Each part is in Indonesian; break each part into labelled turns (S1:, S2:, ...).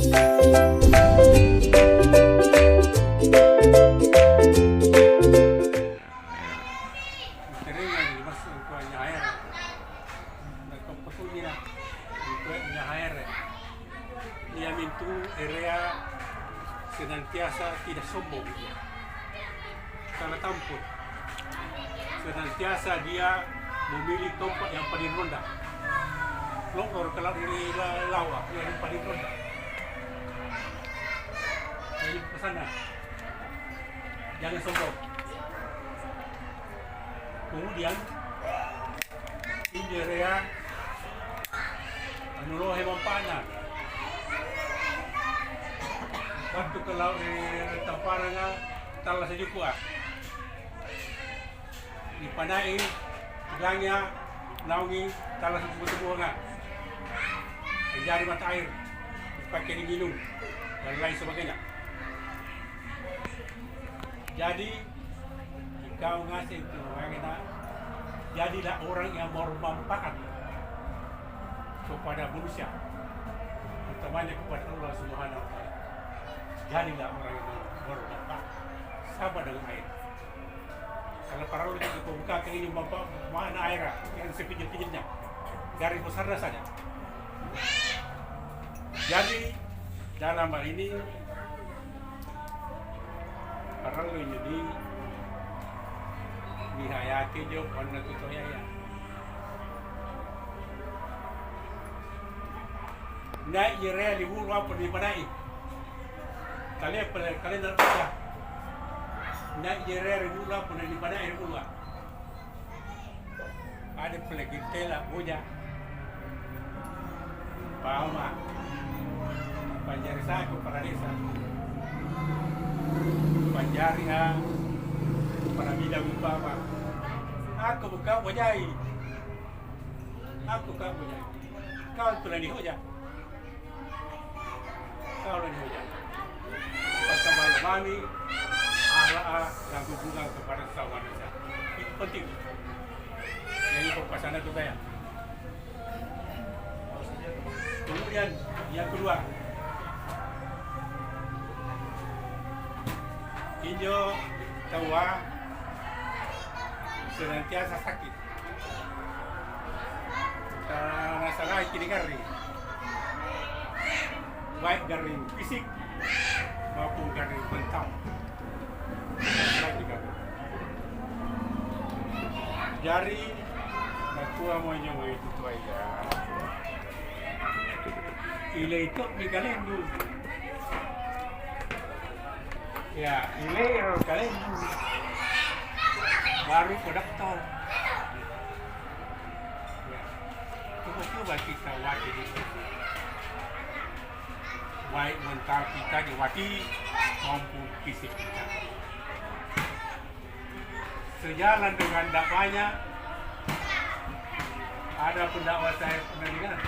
S1: Dia mintu area senantiasa tidak sombong dia. Karena tampil. Senantiasa dia memilih tempat yang paling rendah. Lor kalau ini lawa yang paling rendah. Jadi kesana. Jangan sombong. Kemudian di area menurut hewan panah. Waktu kalau di tamparannya talas saja kuat. Dipanai, tegangnya, naungi, talas buah-buahan. Jari mata air, dipakai diminum, dan lain sebagainya. Jadi, jika ngasih itu, jadilah orang yang bermanfaat kepada manusia, utamanya kepada Allah Subhanahu wa Ta'ala. Jadilah orang yang bermanfaat, sama dengan air. Kalau para ulama itu buka ke ini mana air, yang sepinjil-pinjilnya, garis besarnya saja. Jadi dalam hal ini para ulama jadi dihayati jo pernah tutoya ya. Naik jere di bulu apa di panai. Kalian dah baca. Naik jere di bulu apa di panai bulu. Ada pelagi tela boja. Pahama. Panjari saya ke para desa. Panjari para bilang upama. Aku buka wajai. Aku buka wajai. Kau telah dihoja. Kau telah dihoja. Pasal malam Allah yang hubungan kepada sesama manusia. Itu penting. Jadi pasangan itu saya. Kemudian yang kedua, tinjau tawa senantiasa sakit. Masalah kini garing, baik garing fisik maupun garing mental. Jari nakuha mo yung itu tuh aja. Ile itu kalian dulu. Ya, ile kalian dulu. Baru ke dokter. Ya. Coba kita wati itu. Baik mental kita diwati maupun fisik kita. Sejalan dengan dakwanya ada pendakwa saya pernah dengar.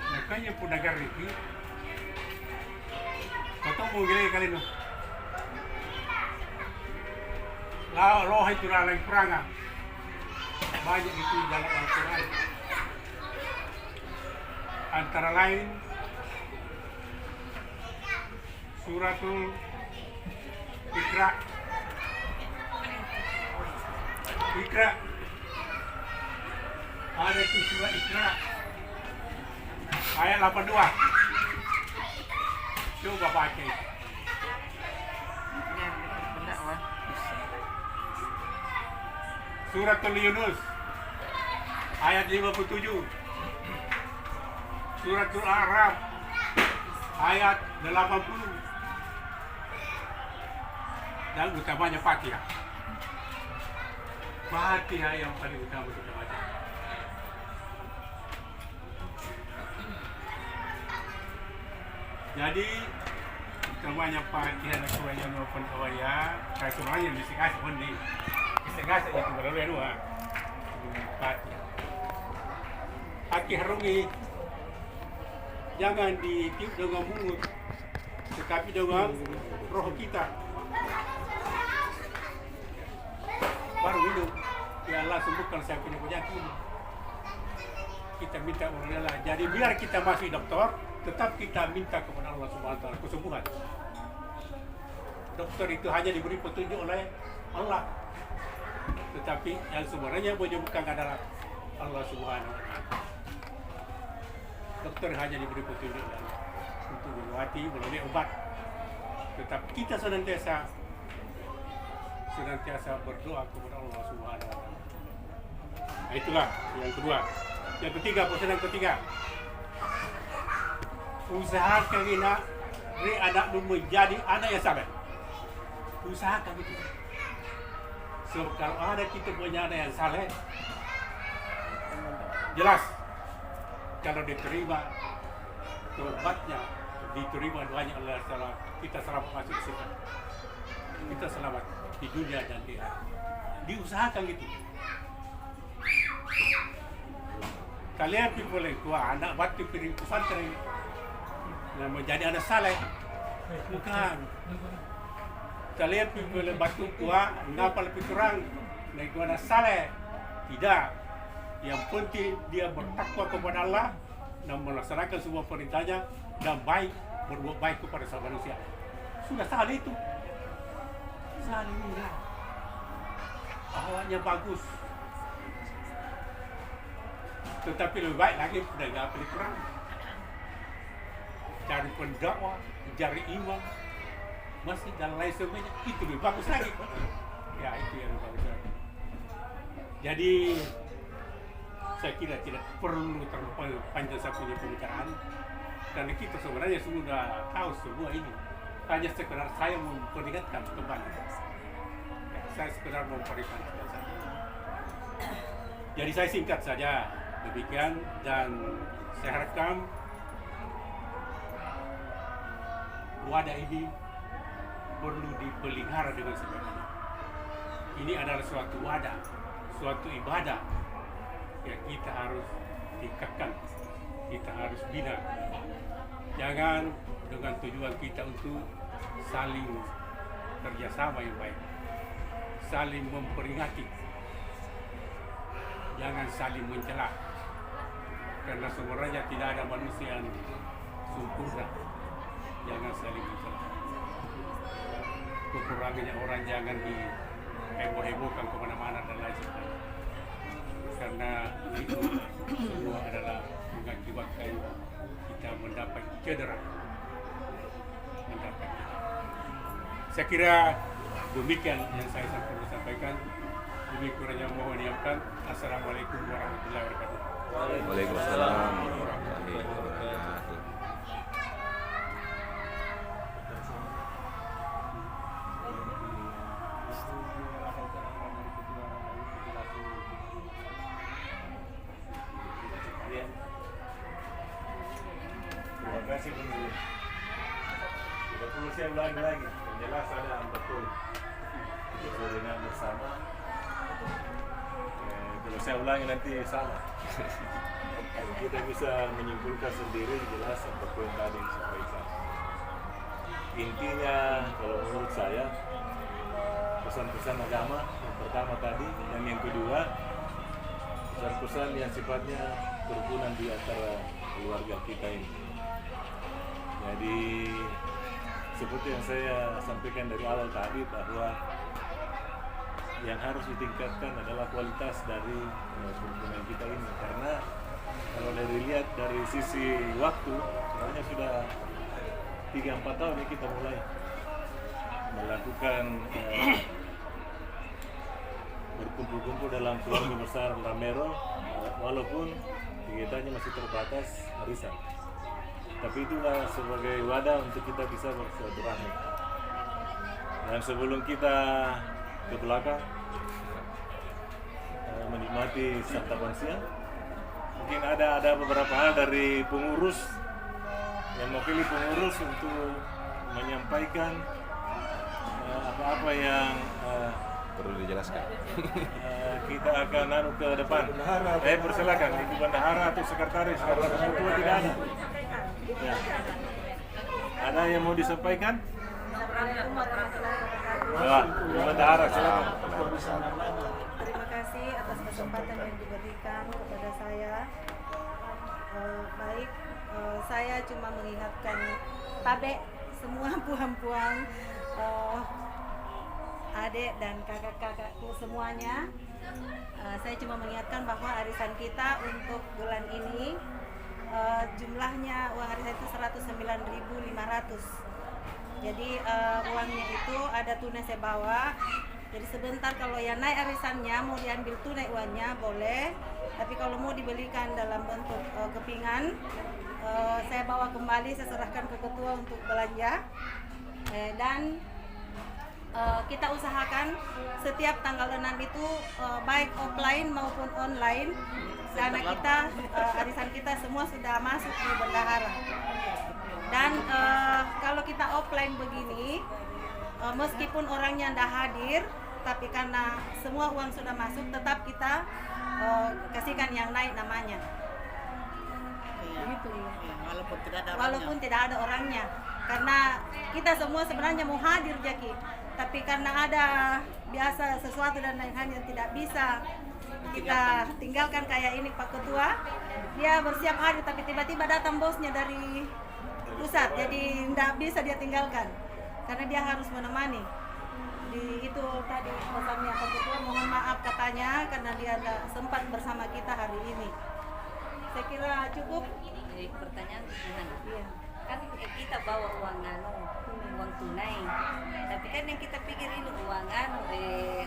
S1: Makanya pun agar itu ketemu gini kali itu loh itu lain perangan banyak itu dalam Al-Quran antara lain suratul Iqra ada di surah Iqra ayat 82. Coba baca itu. Suratul Yunus ayat 57. Suratul A'raf ayat 80. Dan utamanya Fatihah. Fatihah yang paling utama kita baca. Jadi utamanya Fatihah nak kuaya maupun kuaya, kalau semuanya mesti kasih pun ni, mesti kasih itu berlalu dua. Fatihah. Hati harungi, jangan ditiup dengan mulut, tetapi dengan roh kita. Baru minum, ya Allah sembuhkan saya punya penyakit. Kita minta Allah. Jadi biar kita masuk dokter. tetap kita minta kepada Allah Subhanahu wa taala kesembuhan. Dokter itu hanya diberi petunjuk oleh Allah, tetapi yang sebenarnya menyembuhkan adalah Allah Subhanahu wa taala. Dokter hanya diberi petunjuk untuk mengobati melalui obat, tetapi kita senantiasa berdoa kepada Allah Subhanahu wa taala. Nah, itulah yang kedua. Yang ketiga, pesanan ketiga, usahakan anak menjadi anak yang sabar. Usahakan itu. Sebab kalau ada kita punya anak yang saleh, jelas kalau diterima taubatnya, diterima doanya Allah Taala, kita selamat masuk surga. Kita selamat di dunia dan di akhirat. Diusahakan gitu. Kalian boleh tua anak batu piring pesantren yang menjadi anak saleh, bukan. Kalian boleh batu tua ngapal lebih kurang naik anak saleh, tidak. Yang penting dia bertakwa kepada Allah dan melaksanakan semua perintahnya dan berbuat baik kepada sama manusia. Sudah saleh itu. Saleh enggak. Awalnya bagus. Tetapi lebih baik lagi penegak pelikuran, cari pendakwah, cari imam, masih dan lain sebagainya, itu lebih bagus lagi. Ya itu yang lebih bagus lagi. Jadi saya kira tidak perlu terlalu panjang saya punya pembicaraan, karena kita sebenarnya sudah tahu semua ini. Hanya sekedar saya memperingatkan kembali. Ya, saya sekedar memperingatkan saja. Jadi saya singkat saja. Demikian, dan saya harapkan wadah ini perlu dipelihara dengan sebaik-baiknya. Ini adalah suatu wadah, suatu ibadah yang kita harus tingkatkan, kita harus bina. Jangan dengan tujuan kita untuk saling kerjasama yang baik, saling memperingati, jangan saling mencela. Karena sebenarnya tidak ada manusia yang sempurna. Jangan saling mencela. Kekurangannya orang jangan diheboh-hebohkan kemana-mana dan lain sebagainya. Karena itu semua adalah mengakibatkan kita mendapat cedera. Saya kira demikian yang saya perlu sampaikan. Demi kurangnya mohon dimaafkan. Assalamualaikum warahmatullahi wabarakatuh.
S2: Waalaikumsalam warahmatullahi wabarakatuh.
S3: Terima kasih penulis. Tidak perlu saya ulangi lagi. Yang jelas ada betul. Kita dengar bersama. Kalau saya ulangi nanti salah. Kita bisa menyimpulkan sendiri jelas apa yang tadi disampaikan. Intinya kalau menurut saya pesan-pesan agama yang pertama tadi, dan yang kedua pesan-pesan yang sifatnya kerukunan di antara keluarga kita ini. Jadi seperti yang saya sampaikan dari awal tadi, bahwa yang harus ditingkatkan adalah kualitas dari kerukunan kita ini. Karena kalau dilihat dari sisi waktu, sebenarnya sudah 3-4 tahun ya kita mulai melakukan berkumpul-kumpul dalam keluarga besar Lamero, walaupun kegiatannya masih terbatas arisan. Tapi itulah sebagai wadah untuk kita bisa bersilaturahmi. Dan sebelum kita ke belakang menikmati santapan siang, mungkin ada beberapa hal dari pengurus yang mewakili pengurus untuk menyampaikan apa-apa yang
S2: Perlu dijelaskan.
S3: kita akan naruh ke depan. Persilakan, Ibu Bendahara atau sekretaris, karena ketua tidak ada. Ya. Ada yang mau disampaikan? Ibu Bendahara, silakan.
S4: Terima kasih atas kesempatan yang diberikan kepada saya. Baik, Saya cuma mengingatkan Tabe, semua puang-puang, adik dan kakak-kakakku semuanya. Saya cuma mengingatkan bahwa arisan kita untuk bulan ini jumlahnya uang arisan itu 109.500. Jadi uangnya itu ada tunai saya bawa. Jadi sebentar kalau yang naik arisannya mau diambil tunai uangnya boleh. Tapi kalau mau dibelikan dalam bentuk kepingan, saya bawa kembali, saya serahkan ke ketua untuk belanja. Dan kita usahakan setiap tanggal 6 itu baik offline maupun online, karena kita arisan kita semua sudah masuk di bendahara. Dan kalau kita offline begini, meskipun orangnya tidak hadir, tapi karena semua uang sudah masuk, tetap kita kasihkan yang naik namanya. Begitu ya. Walaupun tidak ada orangnya, karena kita semua sebenarnya mau hadir Jaki, tapi karena ada biasa sesuatu dan lain-lain yang tidak bisa kita tinggalkan kayak ini Pak Ketua, dia bersiap hadir tapi tiba-tiba datang bosnya dari pusat, jadi tidak bisa dia tinggalkan karena dia harus menemani. Itu tadi pesannya Pak Ketua, mohon maaf katanya karena dia tidak sempat bersama kita hari ini. Saya kira cukup.
S5: Pertanyaan gimana?
S4: Iya.
S5: Kan kita bawa uang tunai, tapi kan yang kita pikir ini uang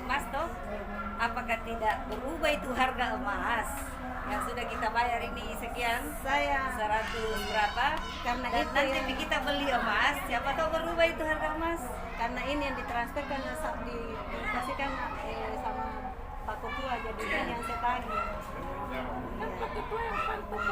S5: emas toh, apakah tidak berubah itu harga emas yang sudah kita bayar ini sekian,
S4: Saya
S5: 100 berapa,
S4: karena
S5: dan
S4: itu
S5: nanti
S4: yang,
S5: kita beli emas, siapa tahu berubah itu harga emas.
S4: karena ini yang ditransferkan dikasihkan sama Pak Ketua, jadi ini yang saya tagih.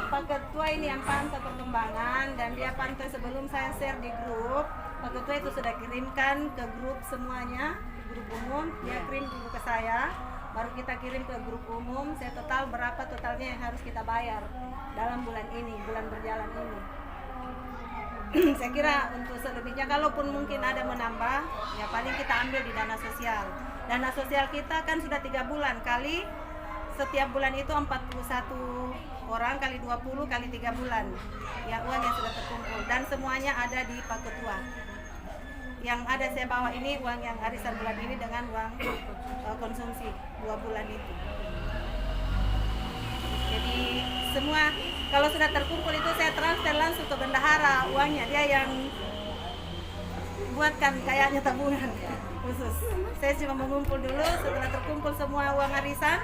S4: Pak Ketua ini yang pantau perkembangan dan dia pantau sebelum saya share di grup. Pak Ketua itu sudah kirimkan ke grup semuanya, grup umum, dia kirim dulu ke saya, baru kita kirim ke grup umum. Saya total berapa totalnya yang harus kita bayar dalam bulan ini, bulan berjalan ini. Saya kira untuk selebihnya kalaupun mungkin ada menambah, ya paling kita ambil di dana sosial. Dana sosial kita kan sudah 3 bulan kali, setiap bulan itu 41 orang kali 20 kali 3 bulan. Ya uang yang sudah terkumpul dan semuanya ada di Pak Ketua. Yang ada saya bawa ini uang yang arisan bulan ini dengan uang konsumsi 2 bulan itu. Jadi semua kalau sudah terkumpul itu saya transfer langsung ke bendahara uangnya, dia yang buatkan kayaknya tabungan khusus. Saya cuma mengumpul dulu, setelah terkumpul semua uang arisan,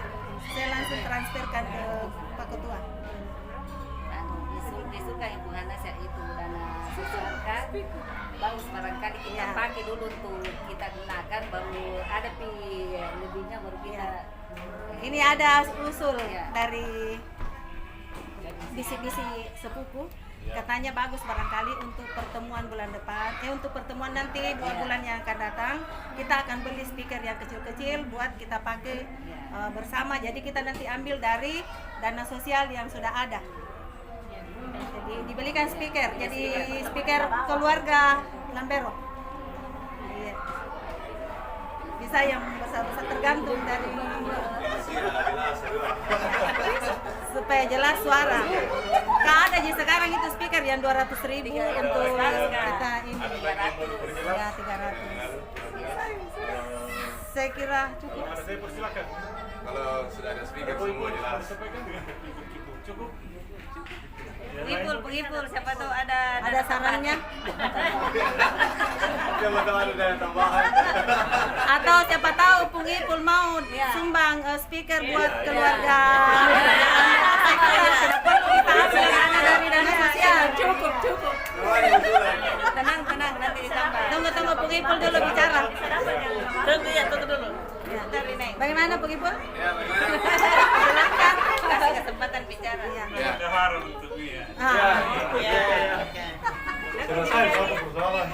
S4: saya langsung transferkan ke Pak Ketua.
S5: Disuka Ibu Hana itu dana sosial kan, bagus barangkali kita pakai dulu untuk kita gunakan, baru ada lebihnya baru kita.
S4: Ini ada usul
S5: Ya.
S4: dari bisi-bisi sepupu, katanya bagus barangkali untuk pertemuan bulan depan, untuk pertemuan nanti 2 bulan yang akan datang, kita akan beli speaker yang kecil-kecil buat kita pakai bersama. Jadi kita nanti ambil dari dana sosial yang sudah ada. Jadi dibelikan speaker, jadi speaker keluarga Lambero. Iya. Bisa yang besar-besar tergantung dari supaya jelas suara. Nggak ada aja sekarang itu speaker yang 200.000 untuk kita ini. Ya 300. Saya kira cukup.
S1: Saya persilakan.
S2: Kalau sudah ada speaker semua jelas.
S1: Cukup.
S5: Penghibur, siapa tahu ada
S4: Sarannya
S2: Siapa tahu ada tambahan.
S4: atau siapa tahu Pungipul mau sumbang speaker buat keluarga. Saya kira tidak perlu kita ambil dana dari dana sosial. Cukup.
S5: Tenang nanti ditambah.
S4: Tunggu Pungipul dulu bicara.
S5: Tunggu dulu.
S4: Ya. Bagaimana Pungipul?
S2: Ya, bagaimana?
S4: Silakan.
S5: Kasih kesempatan bicara.
S4: Iya.
S2: Ya.
S1: Ada harum untuk dia.
S3: Selesai soal persoalan.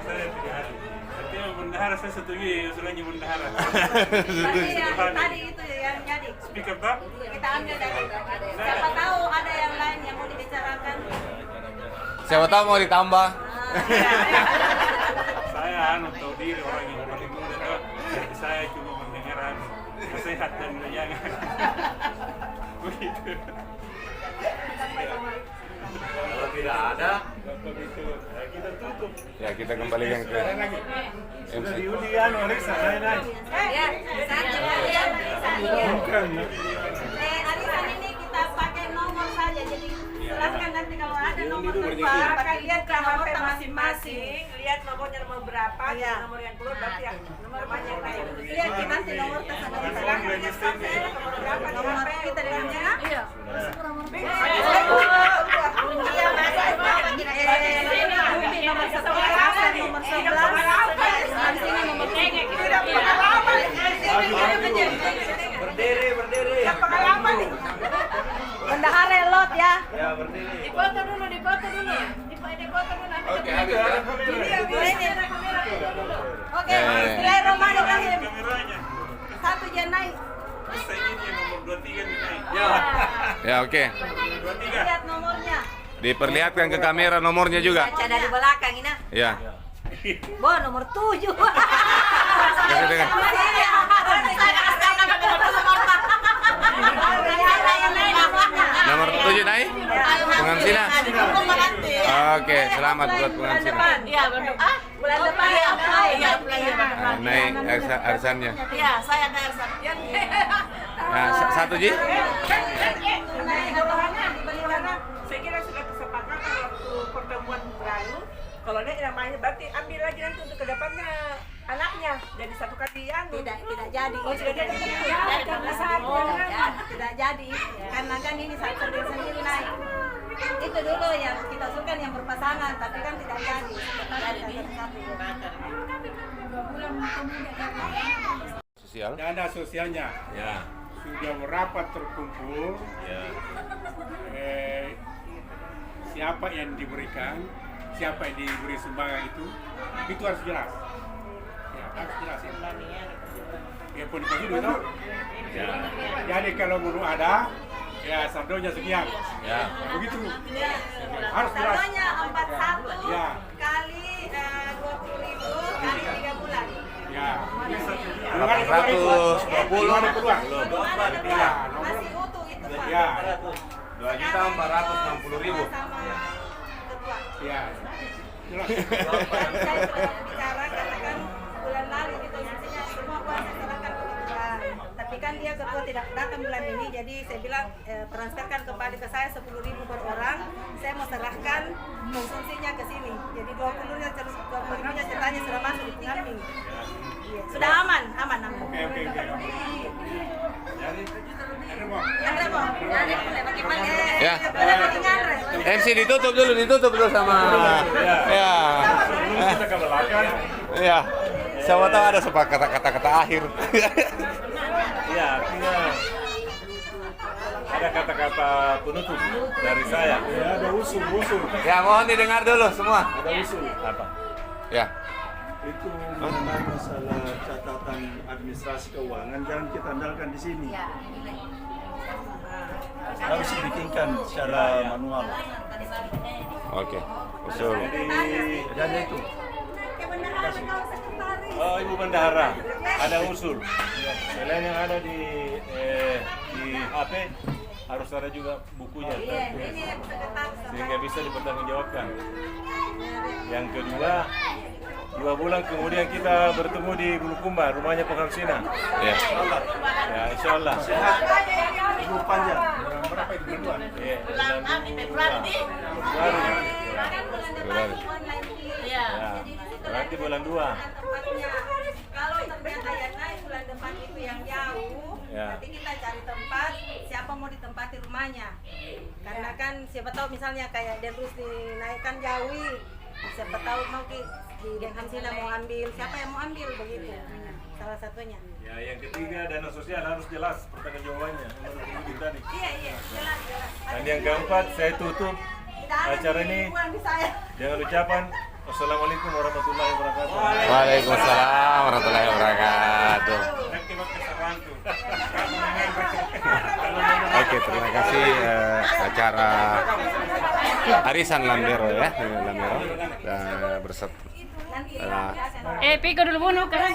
S1: Saya tidak ada. Artinya bendahara saya setuju usulannya bendahara.
S4: Tadi tadi itu yang jadi.
S1: Speaker tak?
S4: Kita ambil dari siapa tahu ada yang lain yang mau dibicarakan.
S2: Siapa tahu mau ditambah.
S1: Saya tahu diri orang yang paling muda. Jadi saya cuma mendengar nasihat dan menjangan.
S3: begitu. Kalau tidak ada, ya kita tutup.
S2: Ya, kita kembalikan ke
S3: Sudah
S2: MC.
S3: diundi kan, Alexa, saya naik.
S5: Ya, satu ya.
S3: Bukan.
S4: Arisan ini kita pakai nomor saja, jadi silahkan nanti kalau ada nomor terbang,
S6: Akan lihat ke
S4: nomor
S6: HP
S4: masing-masing.
S6: masing-masing, lihat nomornya nomor berapa,
S4: Iya.
S6: nomor yang keluar berarti yang namanya yang naik.
S4: Lihat ya, nanti nomor tersebut.
S6: Silakan lihat sampai nomor berapa di
S4: Nomor
S6: HP.
S4: kita dengannya? Iya. Nomor 11 dan nomor 11. Di sini nomor 3.
S3: Berdiri.
S6: Pengalaman nih.
S4: Bendahara lot ya.
S3: Ya, berdiri.
S6: Dipoto dulu. Dipoto dulu.
S2: Oke, habis ya.
S4: Oke, bismillahirrahmanirrahim.
S3: Kameranya.
S4: Satu jen naik.
S3: Bisa ini yang nomor 23 nih naik.
S2: Ya, oke.
S3: 23.
S4: Lihat nomornya.
S2: Diperlihatkan ke kamera nomornya juga.
S5: Baca dari belakang ini.
S2: Ya.
S5: Bo, nomor 7.
S2: Kasih dengan. Nomor 7 naik? Pengamsina? Oke, selamat buat pengamsina.
S4: Iya, bulan depan ya.
S2: Naik arisannya.
S5: Iya, saya ada Ersan.
S2: Nah, satu Ji?
S6: Karena saya kira sudah kesepakatan waktu pertemuan lalu, kalau dia namanya berarti ambil lagi nanti untuk kedepannya anaknya dari satu kali
S4: Tidak jadi.
S6: Oh, sudah jadi.
S4: Tidak jadi. Karena kan ini sendiri naik. Itu dulu yang kita usulkan yang berpasangan, tapi kan tidak jadi.
S2: Sosial?
S1: Dana sosialnya
S3: Ya.
S1: sudah merapat terkumpul.
S3: Ya.
S1: Siapa yang diberikan, siapa yang diberi sumbangan itu harus jelas. Ya, harus jelas ya. Ya pun itu dulu.
S3: Ya.
S1: Jadi kalau belum ada, ya saldonya sekian.
S2: Ya.
S1: Begitu. Harus jelas.
S4: Saldonya 41
S1: Ya.
S4: kali 20.000 kali 3 bulan.
S1: Ya.
S2: 820.
S1: Belum ada keluar.
S4: Belum ada
S1: Ya,
S4: depan.
S1: nomor.
S4: Masih utuh itu Pak.
S1: Ya.
S2: 2.460.000.
S4: Sama ketua.
S1: Ya. Jelas.
S4: Dan saya sudah bicara katakan bulan lalu gitu intinya semua kuasa serahkan ke ketua. Tapi kan dia ketua tidak datang bulan ini, jadi saya bilang transferkan kembali ke saya 10.000 per orang. Saya mau serahkan konsumsinya ke sini. Jadi 20.000-nya ceritanya sudah masuk di pengambil. Iya, sudah aman.
S1: Oke. Ada mau?
S4: Andre mau? Andre boleh bagaimana?
S2: Ya.
S4: Boleh bagi Andre.
S2: MC ditutup dulu sama. Ya.
S3: Sebelum kita ke belakang.
S2: Ya. Siapa tahu ada kata-kata akhir.
S3: Ya, artinya ada kata-kata penutup dari saya. Ya, ada usul.
S2: Ya, mohon didengar dulu semua.
S3: Ada usul. Apa?
S2: Ya.
S7: Itu mengenai masalah catatan administrasi keuangan jangan kita andalkan di sini. Harus dibikinkan secara manual.
S2: Oke. Usul.
S7: Dan itu
S3: Oh, Ibu Bendahara, ada usul. Selain yang ada di HP, harus ada juga bukunya. Sehingga bisa dipertanggungjawabkan. Yang kedua, 2 bulan kemudian kita bertemu di Bulukumba, rumahnya Pengamsina.
S2: Ya.
S3: Ya, insya Allah.
S7: ibu panjang.
S1: Berapa itu bulan?
S3: Ya, Februari. Ya, berarti bulan 2.
S4: Tempatnya kalau ternyata yang naik bulan depan itu yang jauh,
S3: Ya.
S4: nanti kita cari tempat siapa mau ditempati rumahnya. Karena kan siapa tahu misalnya kayak Denrus dinaikkan jauhi, siapa tahu mau di Hamsina mau ambil, siapa yang mau ambil begitu. Salah satunya.
S3: Ya, yang ketiga dana sosial harus jelas pertanggungjawabannya menurut Ibu tadi.
S4: Iya, jelas.
S3: Dan yang keempat, saya tutup
S4: Tidak ada
S3: acara ini
S4: uang di saya.
S3: dengan ucapan Wassalamualaikum warahmatullahi wabarakatuh.
S2: Waalaikumsalam warahmatullahi wabarakatuh. Oke, terima kasih acara Arisan Lambero ya, Lambero berserta.
S5: Piko dulu bunuh kan.